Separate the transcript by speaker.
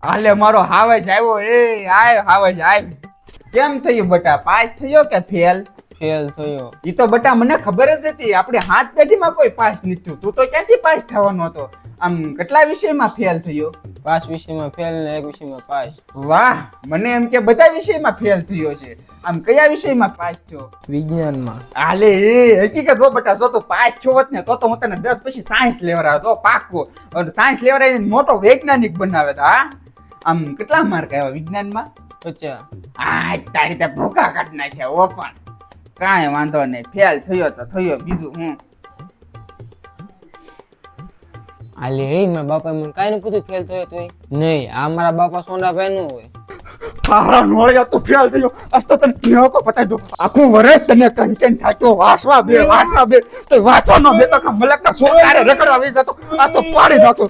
Speaker 1: હાલે મારો હાવજ આવ્યો એ આય હાવજ આય કેમ થયું બટા પાસ થયો કે ફેલ
Speaker 2: ફેલ થયો.
Speaker 1: ઈ તો બટા મને ખબર જ હતી આપણે હાથ પેઢીમાં કોઈ પાસ નથી થયું તું તો ક્યાંથી પાસ થવાનો હતો આમ કેટલા વિષયમાં ફેલ થયો
Speaker 2: 5 વિષયમાં ફેલ ને 1 વિષયમાં પાસ.
Speaker 1: વાહ મને એમ કે બધા વિષયમાં ફેલ થયો છે આમ કયા વિષયમાં પાસ થયો
Speaker 2: વિજ્ઞાનમાં.
Speaker 1: હાલે એ હકીકત હો બટા જો તું પાસ થયો હોત ને તો હું તને 10 પછી સાયન્સ લેવડાવતો પાક્કો સાયન્સ લેવડાવીને મોટો વૈજ્ઞાનિક બનાવે તો હા આમ કેટલા માર્ક આવ્યા વિજ્ઞાનમાં
Speaker 2: 50.
Speaker 1: આ તારી તે ભૂકા કાઢ નાખ્યા ઓ પણ કાંઈ વાંધો નહીં ફેલ થયો તો થયો બીજું હું
Speaker 2: આલે એ મારા બાપા મને કાઈ ન કીધું ફેલ થયો તોય નહીં. આ મારા બાપા સોંડા ભાઈ નું હોય.
Speaker 1: તારા નોળિયા તું ફેલ થયો આજ તો તને ભીણો પતાઈ દો આખું વર્ષ તને કન્ટેન્ટ થાક્યો વાસવા બે તો વાસવાનો બે તો મલકના સોકારે રખડવા આવી જતો આજ તો પાડી નાખો